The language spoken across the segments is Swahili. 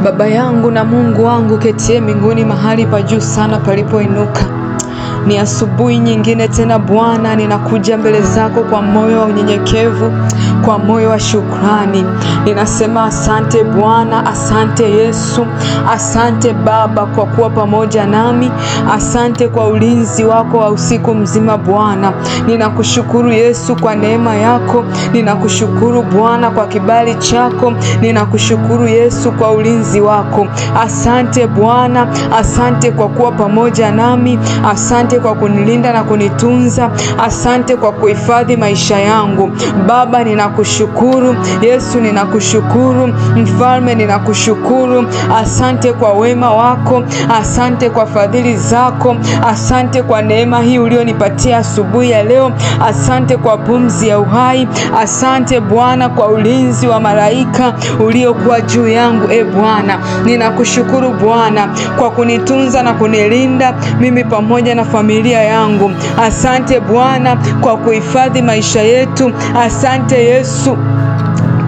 Baba yangu na Mungu wangu ketie mbinguni mahali pa juu sana palipoinuka, ni asubuhi nyingine tena Bwana, ninakuja mbele zako kwa moyo wa unyenyekevu, kwa moyo wa shukrani. Ninasema asante Bwana, asante Yesu, asante Baba kwa kuwa pamoja nami, asante kwa ulinzi wako wa usiku mzima Bwana. Ninakushukuru Yesu kwa neema yako, ninakushukuru Bwana kwa kibali chako, ninakushukuru Yesu kwa ulinzi wako. Asante Bwana, asante kwa kuwa pamoja nami, asante kwa kunilinda na kunitunza, asante kwa kuhifadhi maisha yangu. Baba ninakushukuru, Yesu ninakushukuru, Mfalme ninakushukuru. Asante kwa wema wako, asante kwa fadhili zako, asante kwa neema hii ulionipatia asubuhi ya leo, asante kwa pumzi ya uhai, asante Bwana kwa ulinzi wa malaika uliokuwa juu yangu. Bwana ninakushukuru Bwana kwa kunitunza na kunilinda mimi pamoja na familia yangu. Asante Bwana kwa kuhifadhi maisha yetu. Asante Yesu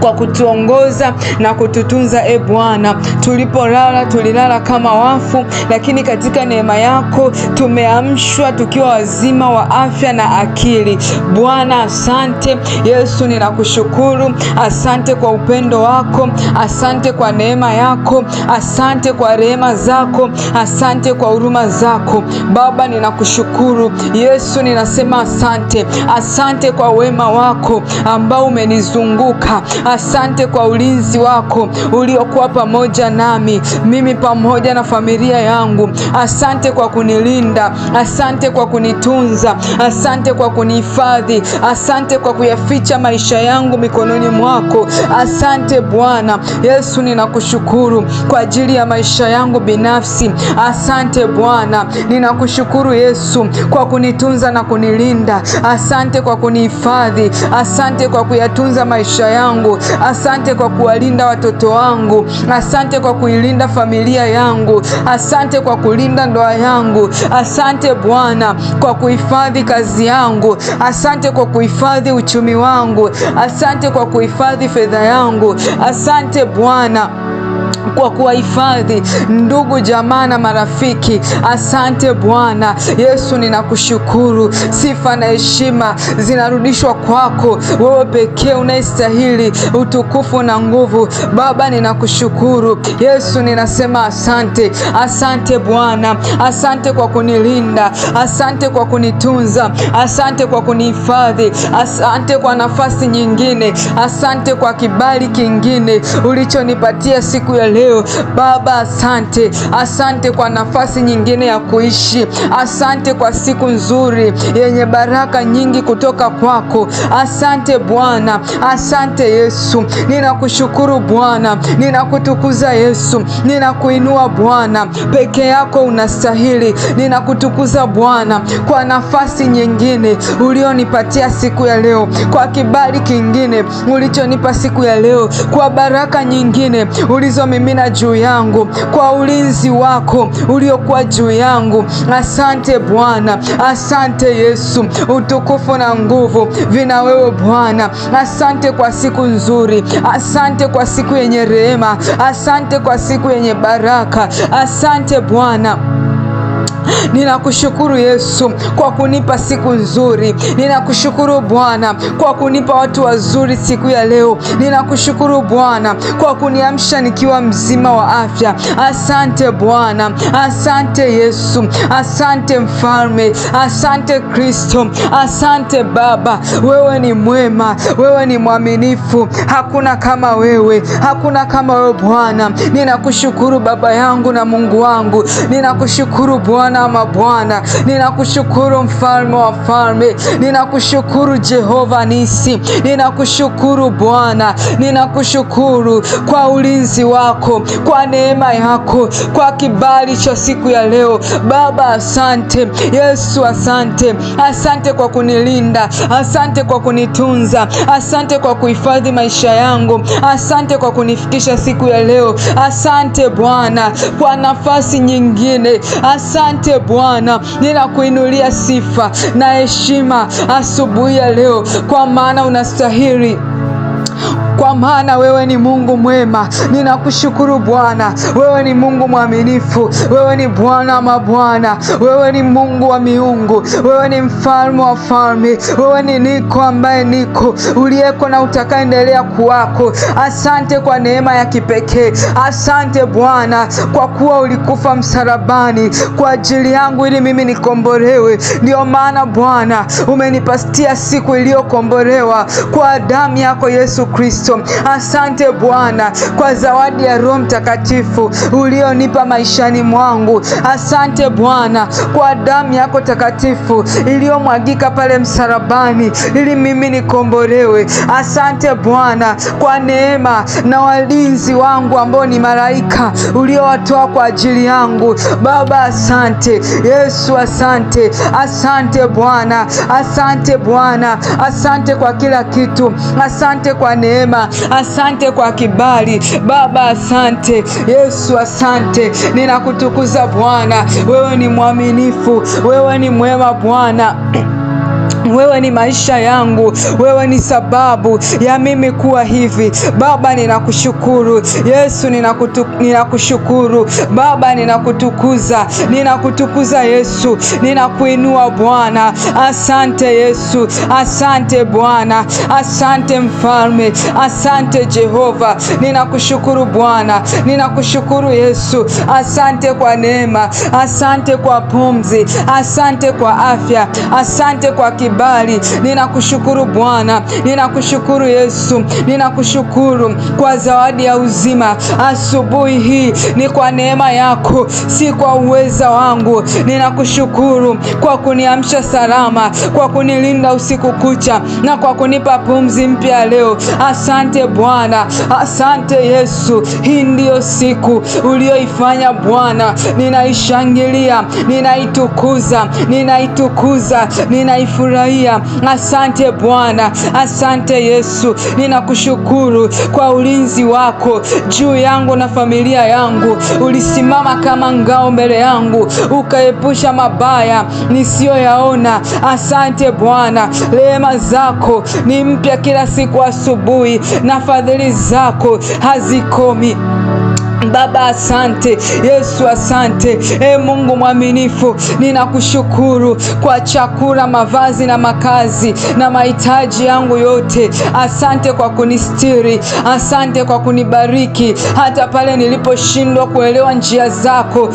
kwa kutuongoza na kututunza. Bwana, tulipolala tulilala kama wafu, lakini katika neema yako tumeamshwa tukiwa wazima wa afya na akili. Bwana asante. Yesu ninakushukuru, asante kwa upendo wako, asante kwa neema yako, asante kwa rehema zako, asante kwa huruma zako. Baba ninakushukuru. Yesu ninasema asante, asante kwa wema wako ambao umenizunguka. Asante kwa ulinzi wako uliokuwa pamoja nami, mimi pamoja na familia yangu. Asante kwa kunilinda, asante kwa kunitunza, asante kwa kunihifadhi, asante kwa kuyaficha maisha yangu mikononi mwako. Asante Bwana. Yesu ninakushukuru kwa ajili ya maisha yangu binafsi. Asante Bwana. Ninakushukuru Yesu kwa kunitunza na kunilinda. Asante kwa kunihifadhi, asante kwa kuyatunza maisha yangu. Asante kwa kuwalinda watoto wangu, asante kwa kuilinda familia yangu, asante kwa kulinda ndoa yangu. Asante Bwana kwa kuhifadhi kazi yangu, asante kwa kuhifadhi uchumi wangu, asante kwa kuhifadhi fedha yangu. Asante Bwana kwa kuwahifadhi ndugu jamaa na marafiki. Asante Bwana. Yesu ninakushukuru. Sifa na heshima zinarudishwa kwako, wewe pekee unayestahili utukufu na nguvu. Baba ninakushukuru. Yesu ninasema asante. Asante Bwana, asante kwa kunilinda, asante kwa kunitunza, asante kwa kunihifadhi, asante kwa nafasi nyingine, asante kwa kibali kingine ulichonipatia siku ya leo. Baba asante, asante kwa nafasi nyingine ya kuishi, asante kwa siku nzuri yenye baraka nyingi kutoka kwako. Asante Bwana, asante Yesu. Ninakushukuru Bwana, ninakutukuza Yesu, ninakuinua Bwana, peke yako unastahili. Ninakutukuza Bwana kwa nafasi nyingine ulionipatia siku ya leo, kwa kibali kingine ulichonipa siku ya leo, kwa baraka nyingine ulizomimina juu yangu, kwa ulinzi wako uliokuwa juu yangu. Asante Bwana, asante Yesu. Utukufu na nguvu vina wewe Bwana. Asante kwa siku nzuri, asante kwa siku yenye rehema, asante kwa siku yenye baraka. Asante Bwana. Ninakushukuru Yesu kwa kunipa siku nzuri. Ninakushukuru Bwana kwa kunipa watu wazuri siku ya leo. Ninakushukuru Bwana kwa kuniamsha nikiwa mzima wa afya. Asante Bwana, asante Yesu, asante Mfalme, asante Kristo, asante Baba. Wewe ni mwema, wewe ni mwaminifu. Hakuna kama wewe, hakuna kama wewe Bwana. Ninakushukuru Baba yangu na Mungu wangu. Ninakushukuru Bwana wa Bwana, ninakushukuru Mfalme wa falme, ninakushukuru Jehova Nisi, ninakushukuru Bwana, ninakushukuru kwa ulinzi wako, kwa neema yako, kwa kibali cha siku ya leo. Baba asante. Yesu asante. Asante kwa kunilinda, asante kwa kunitunza, asante kwa kuhifadhi maisha yangu, asante kwa kunifikisha siku ya leo. Asante Bwana kwa nafasi nyingine. Asante Bwana, ninakuinulia sifa na heshima asubuhi ya leo, kwa maana unastahili kwa maana wewe ni Mungu mwema. Ninakushukuru Bwana, wewe ni Mungu mwaminifu, wewe ni Bwana wa mabwana, wewe ni Mungu wa miungu, wewe ni mfalme wa falme, wewe ni niko ambaye niko, uliyeko na utakaendelea kuwako. Asante kwa neema ya kipekee. Asante Bwana kwa kuwa ulikufa msalabani kwa ajili yangu ili mimi nikombolewe. Ndio maana Bwana umenipastia siku iliyokombolewa kwa damu yako Yesu Kristo. Asante Bwana kwa zawadi ya Roho Mtakatifu ulionipa maishani mwangu. Asante Bwana kwa damu yako takatifu iliyomwagika pale msalabani ili mimi nikombolewe. Asante Bwana kwa neema na walinzi wangu ambao ni malaika uliowatoa kwa ajili yangu. Baba asante. Yesu asante. Asante Bwana. Asante Bwana. Asante kwa kila kitu. Asante kwa neema. Asante kwa kibali. Baba asante. Yesu asante. Ninakutukuza Bwana. Wewe ni mwaminifu. Wewe ni mwema Bwana. Wewe ni maisha yangu, wewe ni sababu ya mimi kuwa hivi. Baba ninakushukuru. Yesu ninakushukuru. Baba ninakutukuza Yesu, ninakuinua Bwana. Asante Yesu, asante Bwana, asante Mfalme, asante Jehova. Ninakushukuru Bwana, ninakushukuru Yesu. Asante kwa neema, asante kwa pumzi, asante kwa afya, asante kwa kibali. Ninakushukuru Bwana, ninakushukuru Yesu, ninakushukuru kwa zawadi ya uzima. Asubuhi hii ni kwa neema yako, si kwa uweza wangu. Ninakushukuru kwa kuniamsha salama, kwa kunilinda usiku kucha na kwa kunipa pumzi mpya leo. Asante Bwana, asante Yesu. Hii ndiyo siku ulioifanya Bwana, ninaishangilia, ninaitukuza, ninaifurahia. Asante Bwana, asante Yesu. Ninakushukuru kwa ulinzi wako juu yangu na familia yangu. Ulisimama kama ngao mbele yangu, ukaepusha mabaya nisiyoyaona. Asante Bwana, rehema zako ni mpya kila siku asubuhi, na fadhili zako hazikomi. Baba asante. Yesu asante. Mungu mwaminifu, ninakushukuru kwa chakula, mavazi na makazi na mahitaji yangu yote. Asante kwa kunistiri, asante kwa kunibariki hata pale niliposhindwa kuelewa njia zako.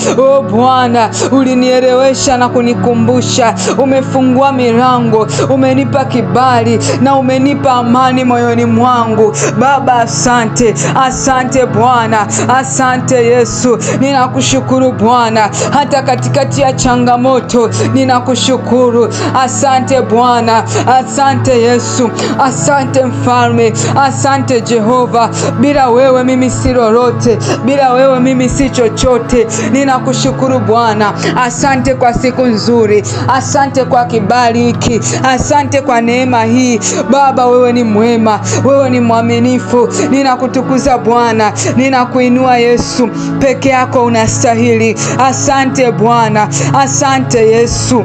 Bwana, ulinielewesha na kunikumbusha. Umefungua milango, umenipa kibali na umenipa amani moyoni mwangu. Baba asante. Asante Bwana, asante Yesu. Ninakushukuru Bwana hata katikati ya changamoto. Ninakushukuru. Asante Bwana, asante Yesu, asante Mfalme, asante Jehova. Bila wewe mimi si lolote, bila wewe mimi si chochote. Ninakushukuru Bwana. Asante kwa siku nzuri, asante kwa kibali hiki, asante kwa neema hii. Baba, wewe ni mwema, wewe ni mwaminifu. Ninakutukuza Bwana, ninakuinua Yesu. Peke yako unastahili. Asante Bwana, asante Yesu.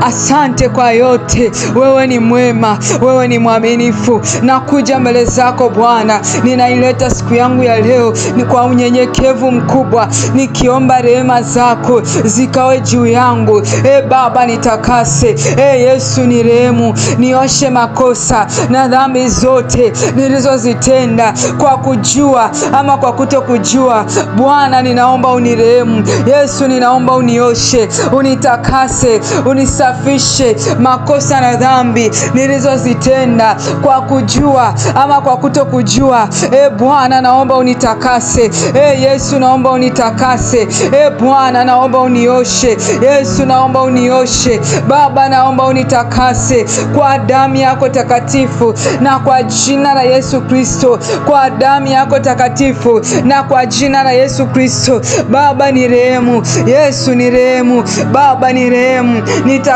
Asante kwa yote. Wewe ni mwema, wewe ni mwaminifu. Nakuja mbele zako Bwana, ninaileta siku yangu ya leo ni kwa unyenyekevu mkubwa, nikiomba rehema zako zikawe juu yangu. Baba, nitakase. Yesu, nirehemu, nioshe makosa na dhambi zote nilizozitenda kwa kujua ama kwa kutokujua. Bwana, ninaomba unirehemu. Yesu, ninaomba unioshe, unitakase, unisafishe makosa na dhambi nilizozitenda kwa kujua ama kwa kutokujua. Bwana, naomba unitakase. Yesu, naomba unitakase. Bwana, naomba unioshe. Yesu, naomba unioshe. Baba, naomba unitakase kwa damu yako takatifu na kwa jina la Yesu Kristo. Kwa damu yako takatifu na kwa jina la Yesu Kristo. Baba, nirehemu. Yesu, nirehemu. Baba, nirehemu.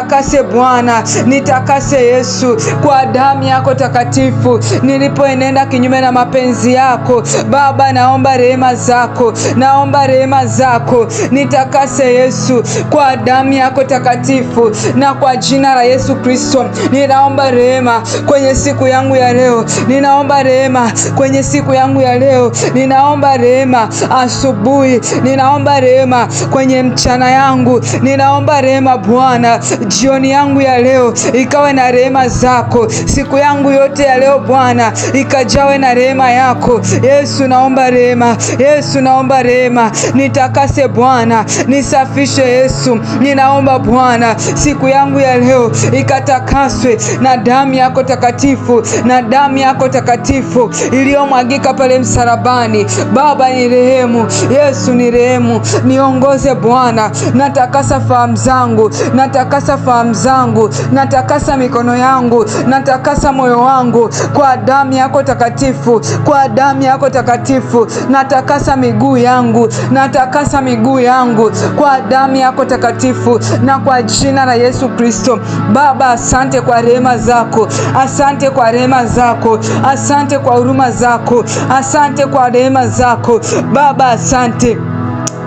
nitakase Bwana, nitakase Yesu kwa damu yako takatifu. Nilipoenenda kinyume na mapenzi yako Baba, naomba rehema zako, naomba rehema zako. Nitakase Yesu kwa damu yako takatifu, na kwa jina la Yesu Kristo ninaomba rehema kwenye siku yangu ya leo. Ninaomba rehema kwenye siku yangu ya leo. Ninaomba rehema asubuhi, ninaomba rehema kwenye mchana yangu, ninaomba rehema Bwana jioni yangu ya leo ikawe na rehema zako. Siku yangu yote ya leo Bwana ikajawe na rehema yako. Yesu naomba rehema, Yesu naomba rehema. Nitakase Bwana, nisafishe Yesu. Ninaomba Bwana siku yangu ya leo ikatakaswe na damu yako takatifu, na damu yako takatifu iliyomwagika pale msalabani. Baba ni rehemu, Yesu ni rehemu. Niongoze Bwana, natakasa fahamu zangu, natakasa fahamu zangu, natakasa mikono yangu, natakasa moyo wangu kwa damu yako takatifu, kwa damu yako takatifu. Natakasa miguu yangu, natakasa miguu yangu kwa damu yako takatifu, na kwa jina la Yesu Kristo. Baba, asante kwa rehema zako, asante kwa rehema zako, asante kwa huruma zako, asante kwa rehema zako Baba, asante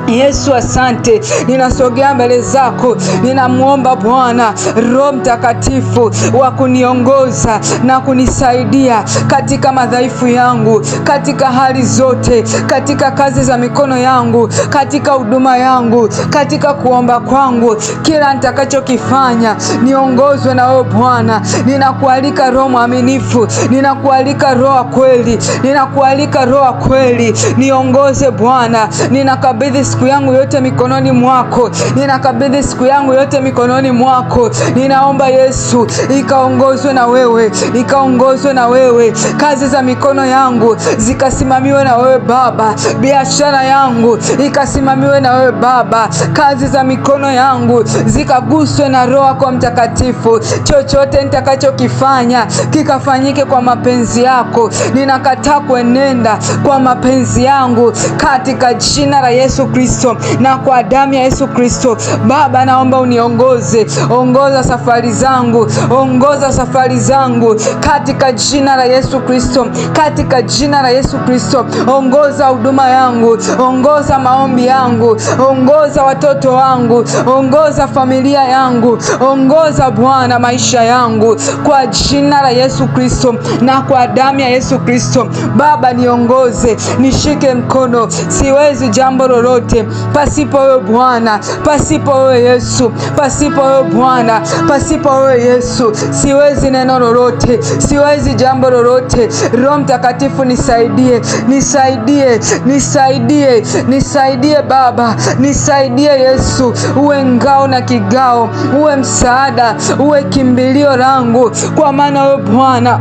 Yesu, asante. Ninasogea mbele zako, ninamuomba Bwana Roho Mtakatifu wa kuniongoza na kunisaidia katika madhaifu yangu, katika hali zote, katika kazi za mikono yangu, katika huduma yangu, katika kuomba kwangu. Kila nitakachokifanya niongozwe na wewe Bwana. Ninakualika Roho mwaminifu, ninakualika Roho wa kweli, ninakualika Roho wa kweli. Niongoze Bwana, ninakabidhi siku yangu yote mikononi mwako, ninakabidhi siku yangu yote mikononi mwako. Ninaomba Yesu ikaongozwe na wewe, ikaongozwe na wewe. Kazi za mikono yangu zikasimamiwe na wewe Baba, biashara yangu ikasimamiwe na wewe Baba. Kazi za mikono yangu zikaguswe na Roho yako Mtakatifu. Chochote nitakachokifanya kikafanyike kwa mapenzi yako. Ninakataa kuenenda kwa mapenzi yangu katika jina la Yesu Kristo na kwa damu ya Yesu Kristo. Baba, naomba uniongoze, ongoza safari zangu, ongoza safari zangu katika jina la Yesu Kristo, katika jina la Yesu Kristo. Ongoza huduma yangu, ongoza maombi yangu, ongoza watoto wangu, ongoza familia yangu, ongoza Bwana maisha yangu kwa jina la Yesu Kristo na kwa damu ya Yesu Kristo. Baba, niongoze, nishike mkono. Siwezi jambo lolote pasipo wewe Bwana, pasipo wewe Yesu, pasipo wewe Bwana, pasipo wewe Yesu. Siwezi neno lolote, siwezi jambo lolote. Roho Mtakatifu nisaidie, nisaidie, nisaidie, nisaidie Baba, nisaidie Yesu. Uwe ngao na kigao, uwe msaada, uwe kimbilio langu, kwa maana wewe Bwana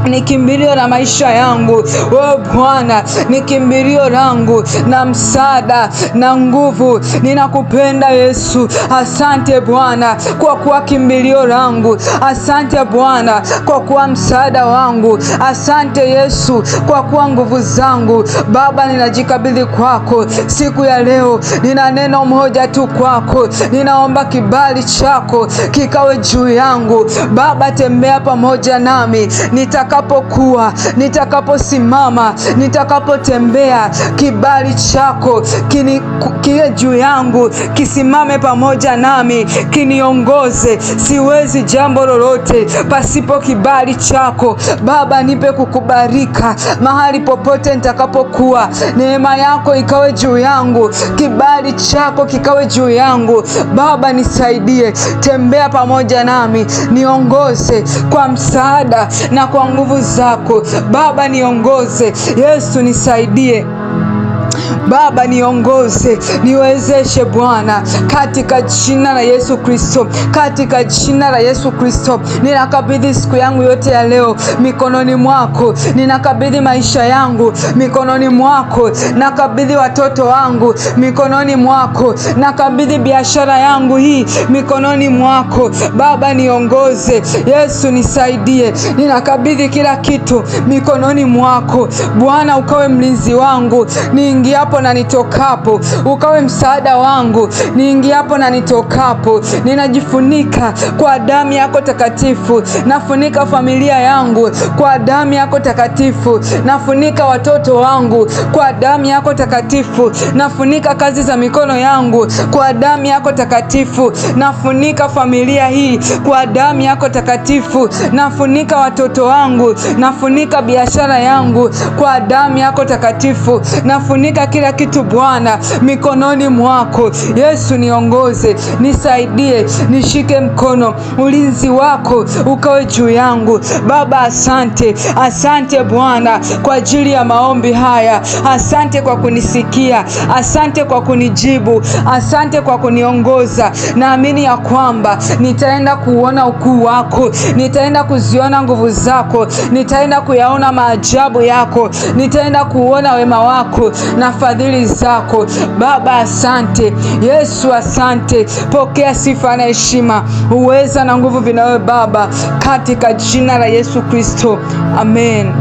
ni kimbilio la maisha yangu. Wewe Bwana ni kimbilio langu na msaada na nguvu. Ninakupenda Yesu. Asante Bwana kwa kuwa kimbilio langu. Asante Bwana kwa kuwa msaada wangu. Asante Yesu kwa kuwa nguvu zangu. Baba, ninajikabidhi kwako siku ya leo. Nina neno moja tu kwako. Ninaomba kibali chako kikawe juu yangu. Baba, tembea pamoja nami nitakapokuwa, nitakaposimama, nitakapotembea. Kibali chako kiwe juu yangu, kisimame pamoja nami, kiniongoze. Siwezi jambo lolote pasipo kibali chako. Baba, nipe kukubarika mahali popote nitakapokuwa. Neema yako ikawe juu yangu, kibali chako kikawe juu yangu. Baba, nisaidie, tembea pamoja nami, niongoze kwa msaada na kwa nguvu zako. Baba, niongoze. Yesu, nisaidie. Baba, niongoze, niwezeshe Bwana, katika jina la Yesu Kristo, katika jina la Yesu Kristo. Ninakabidhi siku yangu yote ya leo mikononi mwako. Ninakabidhi maisha yangu mikononi mwako. Nakabidhi watoto wangu mikononi mwako. Nakabidhi biashara yangu hii mikononi mwako. Baba, niongoze. Yesu, nisaidie. Ninakabidhi kila kitu mikononi mwako. Bwana, ukawe mlinzi wangu. Niingia niingiapo na nitokapo, ukawe msaada wangu niingiapo na nitokapo. Ninajifunika kwa damu yako takatifu, nafunika familia yangu kwa damu yako takatifu, nafunika watoto wangu kwa damu yako takatifu, nafunika kazi za mikono yangu kwa damu yako takatifu, nafunika familia hii kwa damu yako takatifu, nafunika watoto wangu, nafunika biashara yangu kwa damu yako takatifu, nafunika kila kitu Bwana mikononi mwako. Yesu, niongoze, nisaidie, nishike mkono, ulinzi wako ukawe juu yangu. Baba, asante, asante Bwana kwa ajili ya maombi haya. Asante kwa kunisikia, asante kwa kunijibu, asante kwa kuniongoza. Naamini ya kwamba nitaenda kuona ukuu wako, nitaenda kuziona nguvu zako, nitaenda kuyaona maajabu yako, nitaenda kuona wema wako na fadhili zako. Baba, asante. Yesu, asante. Pokea sifa na heshima, uweza na nguvu vinawe Baba, katika jina la Yesu Kristo. Amen.